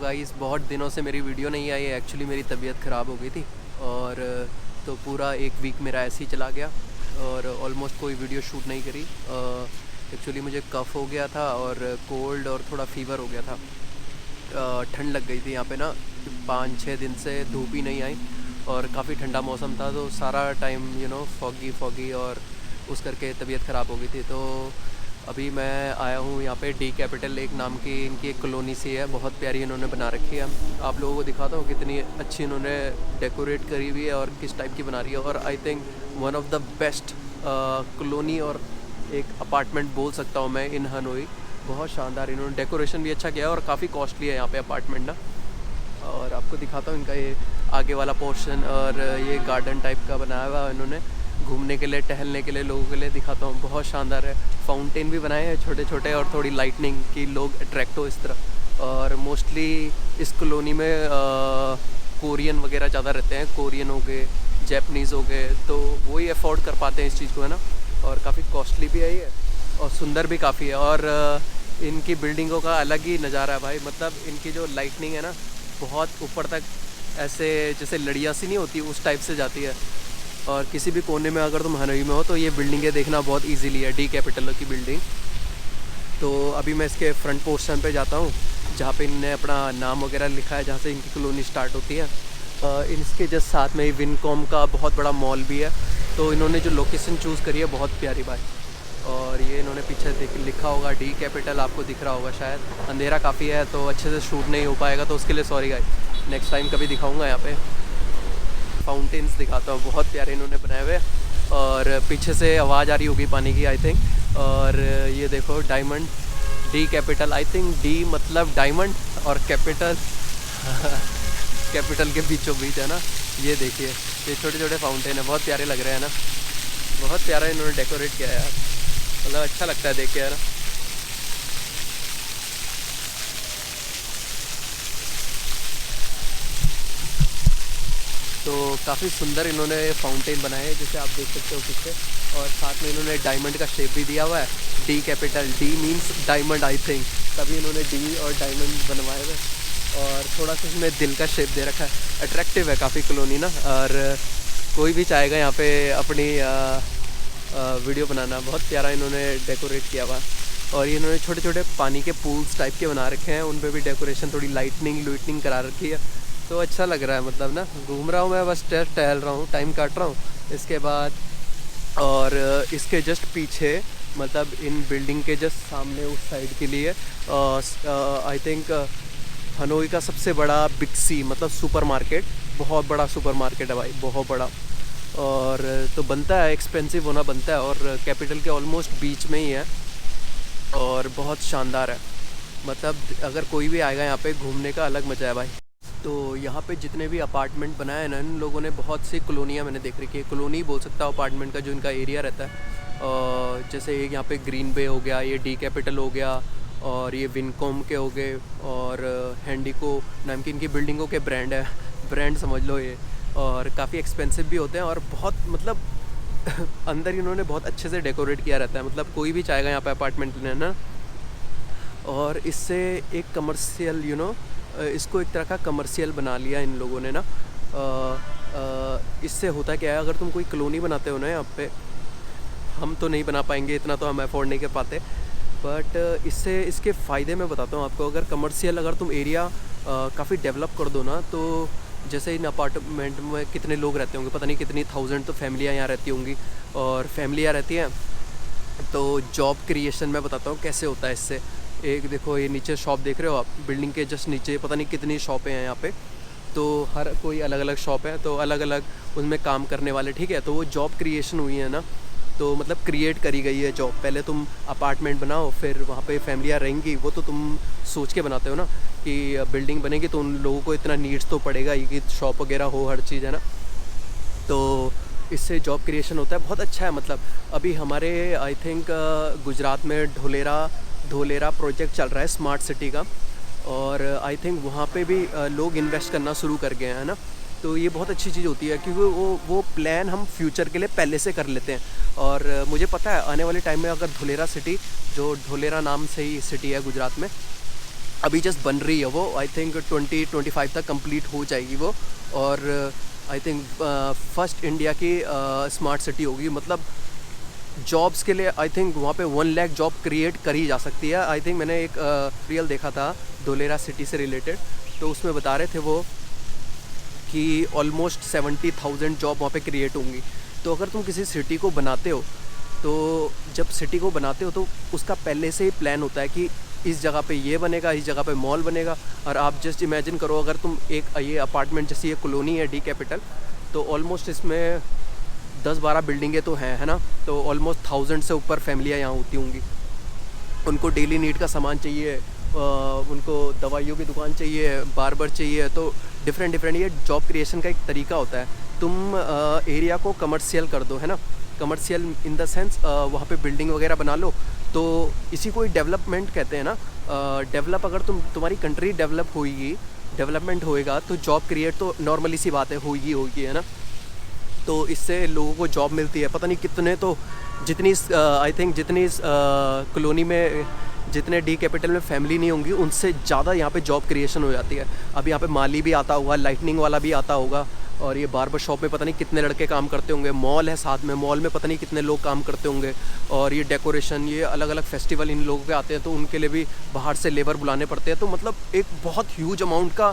Guys, बहुत दिनों से मेरी वीडियो नहीं आई है। एक्चुअली मेरी तबीयत ख़राब हो गई थी और तो पूरा एक वीक मेरा ऐसे ही चला गया और ऑलमोस्ट कोई वीडियो शूट नहीं करी। एक्चुअली मुझे कफ़ हो गया था और कोल्ड और थोड़ा फ़ीवर हो गया था। ठंड लग गई थी यहाँ पे ना, 5-6 दिन से धूप ही नहीं आई और काफ़ी ठंडा मौसम था, तो सारा टाइम फॉगी फॉगी और उस करके तबीयत ख़राब हो गई थी। तो अभी मैं आया हूँ यहाँ पे डी कैपिटल एक नाम की इनकी एक कॉलोनी सी है, बहुत प्यारी इन्होंने बना रखी है। आप लोगों को दिखाता हूँ कितनी अच्छी इन्होंने डेकोरेट करी हुई है और किस टाइप की बना रही है। और I think one of the best colony और एक अपार्टमेंट बोल सकता हूँ मैं इन हनोई। बहुत शानदार, इन्होंने डेकोरेशन भी अच्छा किया है और काफ़ी कॉस्टली है यहाँ पे अपार्टमेंट ना। और आपको दिखाता हूँ इनका ये आगे वाला पोर्शन, और ये गार्डन टाइप का बनाया हुआ है इन्होंने घूमने के लिए, टहलने के लिए लोगों के लिए। दिखाता हूँ, बहुत शानदार है। फाउंटेन भी बनाए हैं छोटे छोटे और थोड़ी लाइटनिंग की लोग अट्रैक्ट हो इस तरह। और मोस्टली इस कॉलोनी में कोरियन वगैरह ज़्यादा रहते हैं, कोरियन हो गए, जैपनीज़ हो गए, तो वही अफोर्ड कर पाते हैं इस चीज़ को, है ना। और काफ़ी कॉस्टली भी है ये और सुंदर भी काफ़ी है। और इनकी बिल्डिंगों का अलग ही नज़ारा है भाई। मतलब इनकी जो लाइटनिंग है ना, बहुत ऊपर तक ऐसे जैसे लड़ियाँ सी नहीं होती उस टाइप से जाती है। और किसी भी कोने में अगर तुम हनोई में हो तो ये बिल्डिंगें देखना बहुत इजीली है, डी कैपिटल की बिल्डिंग। तो अभी मैं इसके फ्रंट पोर्शन पे जाता हूँ जहाँ पे इनने अपना नाम वगैरह लिखा है, जहाँ से इनकी कॉलोनी स्टार्ट होती है। इसके जस्ट साथ में ही विनकॉम का बहुत बड़ा मॉल भी है। तो इन्होंने जो लोकेशन चूज़ करी है बहुत प्यारी भाई। और ये इन्होंने पीछे लिखा होगा डी कैपिटल, आपको दिख रहा होगा शायद। अंधेरा काफ़ी है तो अच्छे से शूट नहीं हो पाएगा, तो उसके लिए सॉरी गाइस। नेक्स्ट टाइम कभी दिखाऊंगा। यहाँ पे फाउंटेन्स दिखाता हूँ, बहुत प्यारे इन्होंने बनाए हुए। और पीछे से आवाज़ आ रही होगी पानी की आई थिंक। और ये देखो diamond, D capital, I think D मतलब डायमंड और कैपिटल कैपिटल के बीचों बीच है ना। ये देखिए, ये छोटे छोटे फाउंटेन है, बहुत प्यारे लग रहे हैं ना। बहुत प्यारा इन्होंने डेकोरेट किया है यार, मतलब अच्छा लगता है देख के, है ना। तो काफ़ी सुंदर इन्होंने फाउंटेन बनाए हैं, जैसे आप देख सकते हो पीछे। और साथ में इन्होंने डायमंड का शेप भी दिया हुआ है। D capital, D means diamond I think, तभी इन्होंने डी और डायमंड बनवाए हुए। और थोड़ा सा इसमें दिल का शेप दे रखा है। अट्रैक्टिव है काफ़ी कॉलोनी ना, और कोई भी चाहेगा यहाँ पे अपनी वीडियो बनाना। बहुत प्यारा इन्होंने डेकोरेट किया हुआ। और ये इन्होंने छोटे छोटे पानी के पूल्स टाइप के बना रखे हैं, उन पर भी डेकोरेशन, थोड़ी लाइटनिंग करा रखी है। तो अच्छा लग रहा है, मतलब ना घूम रहा हूँ मैं, बस टहल रहा हूँ, टाइम काट रहा हूँ इसके बाद। और इसके जस्ट पीछे, मतलब इन बिल्डिंग के जस्ट सामने उस साइड के लिए आई थिंक हनोई का सबसे बड़ा बिग सी मतलब सुपर मार्केट, बहुत बड़ा सुपर मार्केट है भाई, बहुत बड़ा। और तो बनता है, एक्सपेंसिव होना बनता है, और कैपिटल के ऑलमोस्ट बीच में ही है और बहुत शानदार है। मतलब अगर कोई भी आएगा यहाँ पे घूमने का अलग मज़ा है भाई। तो यहाँ पे जितने भी अपार्टमेंट बनाए हैं ना इन लोगों ने, बहुत सी कॉलोनियाँ मैंने देख रखी है। कॉलोनी बोल सकता हूँ अपार्टमेंट का जो इनका एरिया रहता है। जैसे एक यहाँ पे ग्रीन बे हो गया, ये डी कैपिटल हो गया, और ये विनकॉम के हो गए, और हैंडिको नाम की इनकी बिल्डिंगों के ब्रांड है, ब्रांड समझ लो ये। और काफ़ी एक्सपेंसिव भी होते हैं और बहुत मतलब अंदर इन्होंने बहुत अच्छे से डेकोरेट किया रहता है। मतलब कोई भी चाहेगा यहाँ पे अपार्टमेंट लेना। और इससे एक कमर्शियल इसको एक तरह का कमर्शियल बना लिया इन लोगों ने ना। इससे होता क्या है, अगर तुम कोई कॉलोनी बनाते हो ना यहाँ पे, हम तो नहीं बना पाएंगे इतना, तो हम अफोर्ड नहीं कर पाते, बट इससे इसके फ़ायदे मैं बताता हूँ आपको। अगर कमर्शियल अगर तुम एरिया काफ़ी डेवलप कर दो ना, तो जैसे इन अपार्टमेंट में कितने लोग रहते होंगे, पता नहीं कितनी 1000 तो फैमिलियाँ यहाँ रहती होंगी, और फैमिलियाँ रहती हैं। तो जॉब क्रिएशन मैं बताता हूँ कैसे होता है इससे। एक देखो, ये नीचे शॉप देख रहे हो आप, बिल्डिंग के जस्ट नीचे पता नहीं कितनी शॉपें हैं यहाँ पे। तो हर कोई अलग अलग शॉप है, तो अलग अलग उनमें काम करने वाले, ठीक है। तो वो जॉब क्रिएशन हुई है ना, तो मतलब क्रिएट करी गई है जॉब। पहले तुम अपार्टमेंट बनाओ, फिर वहाँ पे फैमिलियाँ रहेंगी, वो तो तुम सोच के बनाते हो ना कि बिल्डिंग बनेगी तो उन लोगों को इतना नीड्स तो पड़ेगा ही कि शॉप वगैरह हो, हर चीज़, है ना। तो इससे जॉब क्रिएशन होता है, बहुत अच्छा है। मतलब अभी हमारे आई थिंक गुजरात में ढोलेरा प्रोजेक्ट चल रहा है स्मार्ट सिटी का, और आई थिंक वहाँ पे भी लोग इन्वेस्ट करना शुरू कर गए हैं ना। तो ये बहुत अच्छी चीज़ होती है, क्योंकि वो प्लान हम फ्यूचर के लिए पहले से कर लेते हैं। और मुझे पता है आने वाले टाइम में अगर ढोलेरा सिटी, जो ढोलेरा नाम से ही सिटी है गुजरात में, अभी जस्ट बन रही है वो, आई थिंक 2025 तक कंप्लीट हो जाएगी वो। और आई थिंक फर्स्ट इंडिया की स्मार्ट सिटी होगी। मतलब जॉब्स के लिए आई थिंक वहाँ पे 1 लाख जॉब क्रिएट करी जा सकती है। आई थिंक मैंने एक रियल देखा था धोलेरा सिटी से रिलेटेड, तो उसमें बता रहे थे वो कि ऑलमोस्ट 70,000 जॉब वहाँ पे क्रिएट होंगी। तो अगर तुम किसी सिटी को बनाते हो, तो जब सिटी को बनाते हो तो उसका पहले से ही प्लान होता है कि इस जगह पे ये बनेगा, इस जगह पे मॉल बनेगा। और आप जस्ट इमेजिन करो, अगर तुम एक ये अपार्टमेंट जैसी ये कॉलोनी है डी कैपिटल, तो ऑलमोस्ट इसमें 10-12 बिल्डिंगें तो हैं, है ना। तो ऑलमोस्ट 1000 से ऊपर फैमिलियाँ यहाँ होती होंगी। उनको डेली नीड का सामान चाहिए, उनको दवाइयों की दुकान चाहिए, बार्बर चाहिए। तो डिफरेंट ये जॉब क्रिएशन का एक तरीका होता है। तुम एरिया को कमर्शियल कर दो, है ना। कमर्शियल इन द सेंस वहाँ पे बिल्डिंग वगैरह बना लो, तो इसी को ही डेवलपमेंट कहते हैं ना। डेवलप, अगर तुम्हारी कंट्री डेवलप होगी, डेवलपमेंट होएगा, तो जॉब क्रिएट तो नॉर्मली सी बात है, होगी, है ना। तो इससे लोगों को जॉब मिलती है। पता नहीं कितने, तो जितनी आई थिंक जितनी कॉलोनी में, जितने डी कैपिटल में फैमिली नहीं होंगी, उनसे ज़्यादा यहाँ पे जॉब क्रिएशन हो जाती है। अब यहाँ पे माली भी आता होगा, लाइटनिंग वाला भी आता होगा, और ये बार्बर शॉप में पता नहीं कितने लड़के काम करते होंगे। मॉल है साथ में, मॉल में पता नहीं कितने लोग काम करते होंगे। और ये डेकोरेशन, ये अलग अलग फेस्टिवल इन लोगों के आते हैं, तो उनके लिए भी बाहर से लेबर बुलाने पड़ते हैं। तो मतलब एक बहुत ह्यूज अमाउंट का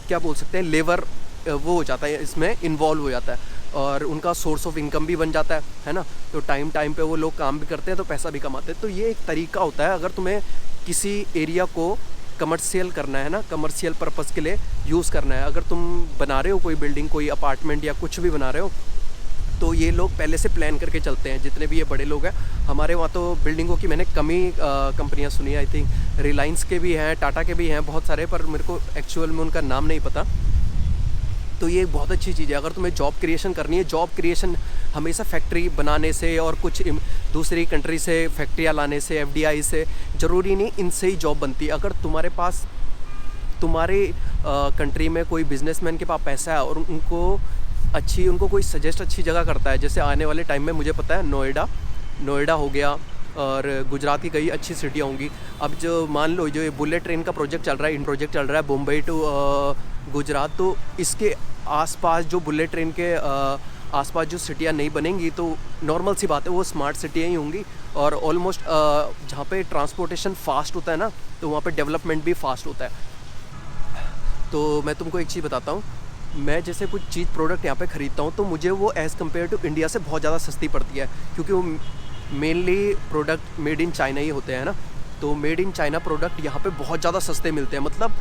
क्या बोल सकते हैं, लेबर वो हो जाता है, इसमें इन्वॉल्व हो जाता है, और उनका सोर्स ऑफ इनकम भी बन जाता है ना। तो टाइम पे वो लोग काम भी करते हैं, तो पैसा भी कमाते हैं। तो ये एक तरीका होता है, अगर तुम्हें किसी एरिया को कमर्शियल करना है ना, कमर्शियल पर्पज़ के लिए यूज़ करना है। अगर तुम बना रहे हो कोई बिल्डिंग, कोई अपार्टमेंट या कुछ भी बना रहे हो, तो ये लोग पहले से प्लान करके चलते हैं, जितने भी ये बड़े लोग हैं। हमारे वहाँ तो बिल्डिंगों की मैंने कम ही कंपनियाँ सुनी है। आई थिंक रिलायंस के भी हैं, टाटा के भी हैं बहुत सारे, पर मेरे को एक्चुअल में उनका नाम नहीं पता। तो ये बहुत अच्छी चीज़ है। अगर तुम्हें जॉब क्रिएशन करनी है, जॉब क्रिएशन हमेशा फैक्ट्री बनाने से और कुछ दूसरी कंट्री से फैक्ट्रियाँ लाने से, एफडीआई से, ज़रूरी नहीं इनसे ही जॉब बनती है। अगर तुम्हारे पास, तुम्हारे कंट्री में कोई बिजनेसमैन के पास पैसा है और उनको कोई सजेस्ट अच्छी जगह करता है, जैसे आने वाले टाइम में मुझे पता है नोएडा हो गया, और गुजरात की कई अच्छी सिटियाँ होंगी। अब जो मान लो, जो ये बुलेट ट्रेन का प्रोजेक्ट चल रहा है मुंबई टू गुजरात, तो इसके आसपास जो बुलेट ट्रेन के आसपास जो सिटियाँ नहीं बनेंगी, तो नॉर्मल सी बात है, वो स्मार्ट सिटियाँ ही होंगी। और ऑलमोस्ट जहाँ पे ट्रांसपोर्टेशन फास्ट होता है ना, तो वहाँ पे डेवलपमेंट भी फास्ट होता है। तो मैं तुमको एक चीज़ बताता हूँ, मैं जैसे कुछ चीज़ प्रोडक्ट यहाँ पे ख़रीदता हूँ, तो मुझे वो एज़ कम्पेयर टू इंडिया से बहुत ज़्यादा सस्ती पड़ती है, क्योंकि वो mainly product made in China ही होते हैं ना। तो मेड इन चाइना प्रोडक्ट यहाँ पे बहुत ज़्यादा सस्ते मिलते हैं। मतलब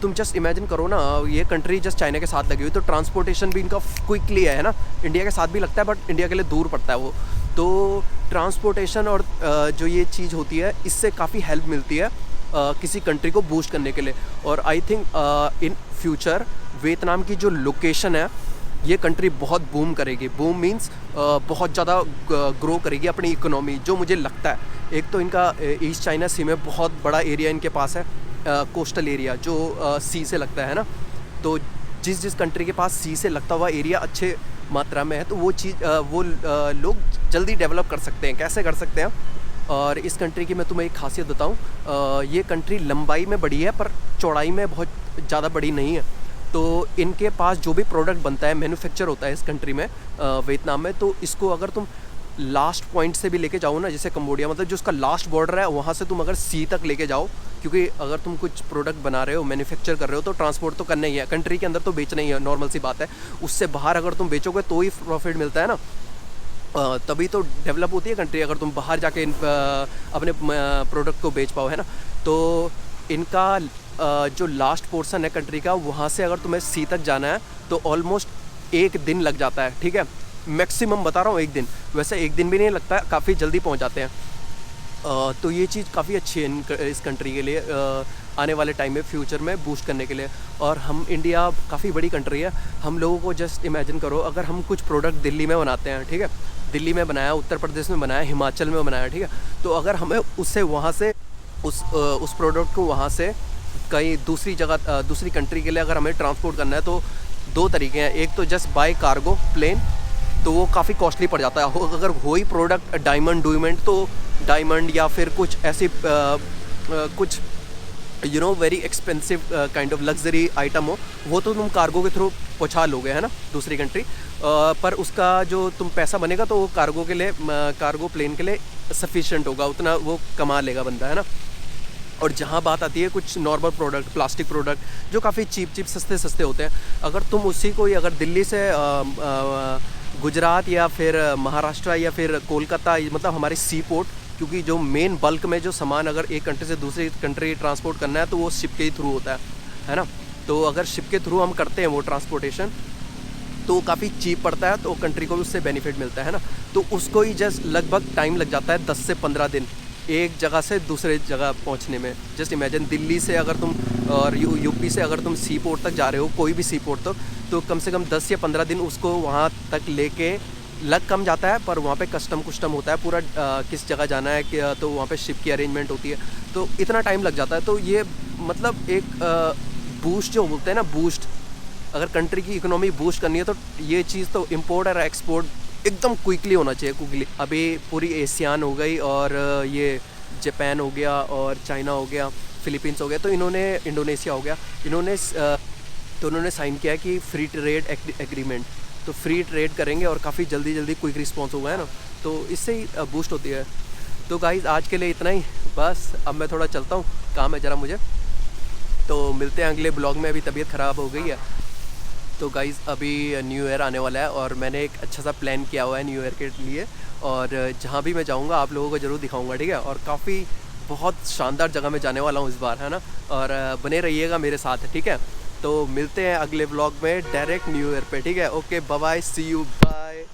तुम जस्ट इमेजिन करो ना, ये कंट्री जस्ट चाइना के साथ लगी हुई, तो ट्रांसपोर्टेशन भी इनका क्विकली है ना। इंडिया के साथ भी लगता है, बट इंडिया के लिए दूर पड़ता है वो। तो ट्रांसपोर्टेशन और जो ये चीज़ होती है, इससे काफ़ी हेल्प मिलती है किसी कंट्री को बूस्ट करने के लिए। और I think in future Vietnam की जो लोकेशन है, ये कंट्री बहुत बूम करेगी। बूम मीन्स बहुत ज़्यादा ग्रो करेगी अपनी इकोनॉमी, जो मुझे लगता है। एक तो इनका ईस्ट चाइना सी में बहुत बड़ा एरिया इनके पास है, कोस्टल एरिया जो सी से लगता है ना। तो जिस कंट्री के पास सी से लगता हुआ एरिया अच्छे मात्रा में है, तो वो लोग जल्दी डेवलप कर सकते हैं। कैसे कर सकते हैं? और इस कंट्री की मैं तुम्हें एक खासियत बताऊं, ये कंट्री लंबाई में बड़ी है, पर चौड़ाई में बहुत ज़्यादा बड़ी नहीं है। तो इनके पास जो भी प्रोडक्ट बनता है, मैन्युफैक्चर होता है इस कंट्री में, वियतनाम में, तो इसको अगर तुम लास्ट पॉइंट से भी लेके जाओ ना, जैसे कंबोडिया, मतलब जो उसका लास्ट बॉर्डर है, वहाँ से तुम अगर सी तक लेके जाओ, क्योंकि अगर तुम कुछ प्रोडक्ट बना रहे हो, मैन्युफैक्चर कर रहे हो, तो ट्रांसपोर्ट तो करना ही है। कंट्री के अंदर तो बेचना ही है, नॉर्मल सी बात है। उससे बाहर अगर तुम बेचोगे तो ही प्रॉफिट मिलता है ना, तभी तो डेवलप होती है कंट्री, अगर तुम बाहर जाके अपने प्रोडक्ट को बेच पाओ, है ना। तो इनका जो लास्ट पोर्शन है कंट्री का, वहाँ से अगर तुम्हें सी तक जाना है तो ऑलमोस्ट 1 दिन लग जाता है, ठीक है। मैक्सिमम बता रहा हूँ 1 दिन, वैसे 1 दिन भी नहीं लगता है, काफ़ी जल्दी पहुँच जाते हैं। तो ये चीज़ काफ़ी अच्छी है इस कंट्री के लिए, आने वाले टाइम में, फ्यूचर में बूस्ट करने के लिए। और हम, इंडिया काफ़ी बड़ी कंट्री है, हम लोगों को जस्ट इमेजिन करो, अगर हम कुछ प्रोडक्ट दिल्ली में बनाते हैं, ठीक है, दिल्ली में बनाया, उत्तर प्रदेश में बनाया, हिमाचल में बनाया, ठीक है, तो अगर हमें उससे वहाँ से उस प्रोडक्ट को वहाँ से कहीं दूसरी जगह, दूसरी कंट्री के लिए अगर हमें ट्रांसपोर्ट करना है, तो 2 तरीके हैं। एक तो जस्ट बाय कार्गो प्लेन, तो वो काफ़ी कॉस्टली पड़ जाता है। अगर हो ही प्रोडक्ट डायमंड, तो डायमंड या फिर कुछ ऐसी कुछ very expensive kind of luxury item हो, वो तो तुम कार्गो के थ्रू पहुँचा लोगे, है ना, दूसरी कंट्री। पर उसका जो तुम पैसा बनेगा तो वो कार्गो के लिए, कार्गो प्लेन के लिए सफिशिएंट होगा, उतना वो कमा लेगा बंदा, है ना। और जहाँ बात आती है कुछ नॉर्मल प्रोडक्ट, प्लास्टिक प्रोडक्ट जो काफ़ी चीप सस्ते होते हैं, अगर तुम उसी को अगर दिल्ली से गुजरात या फिर महाराष्ट्र या फिर कोलकाता, मतलब हमारे सी पोर्ट, क्योंकि जो मेन बल्क में जो सामान अगर एक कंट्री से दूसरी कंट्री ट्रांसपोर्ट करना है तो वो शिप के ही थ्रू होता है ना। तो अगर शिप के थ्रू हम करते हैं वो ट्रांसपोर्टेशन तो काफ़ी चीप पड़ता है, तो कंट्री को भी उससे बेनिफिट मिलता है ना। तो उसको ही जस्ट लगभग टाइम लग जाता है 10 से 15 दिन एक जगह से दूसरे जगह पहुंचने में। जस्ट इमेजिन दिल्ली से अगर तुम और यूपी से अगर तुम सी पोर्ट तक जा रहे हो, कोई भी सी पोर्ट तक, तो कम से कम 10 या 15 दिन उसको वहाँ तक लेके लग कम जाता है। पर वहाँ पे कस्टम होता है पूरा, किस जगह जाना है कि तो वहाँ पे शिप की अरेंजमेंट होती है, तो इतना टाइम लग जाता है। तो ये मतलब एक बूस्ट जो बोलते हैं ना, बूस्ट, अगर कंट्री की इकोनॉमी बूस्ट करनी है तो ये चीज़ तो इम्पोर्ट और एक्सपोर्ट एकदम क्विकली होना चाहिए, क्विकली। अभी पूरी एशियान हो गई और ये जापान हो गया और चाइना हो गया, फिलीपींस हो गया, तो इन्होंने, इंडोनेशिया हो गया, इन्होंने साइन किया है कि फ्री ट्रेड एग्रीमेंट, तो फ्री ट्रेड करेंगे और काफ़ी जल्दी क्विक रिस्पॉन्स होगा, है ना। तो इससे ही बूस्ट होती है। तो गाइज़ आज के लिए इतना ही बस, अब मैं थोड़ा चलता हूँ, काम है ज़रा मुझे, तो मिलते हैं अगले ब्लॉग में। अभी तबीयत ख़राब हो गई है। तो गाइज़ अभी न्यू ईयर आने वाला है और मैंने एक अच्छा सा प्लान किया हुआ है न्यू ईयर के लिए, और जहाँ भी मैं जाऊँगा आप लोगों को ज़रूर दिखाऊँगा, ठीक है। और काफ़ी बहुत शानदार जगह में जाने वाला हूँ इस बार, है ना, और बने रहिएगा मेरे साथ, ठीक है। तो मिलते हैं अगले व्लॉग में डायरेक्ट न्यू ईयर पे, ठीक है। Okay, bye bye, see you, bye.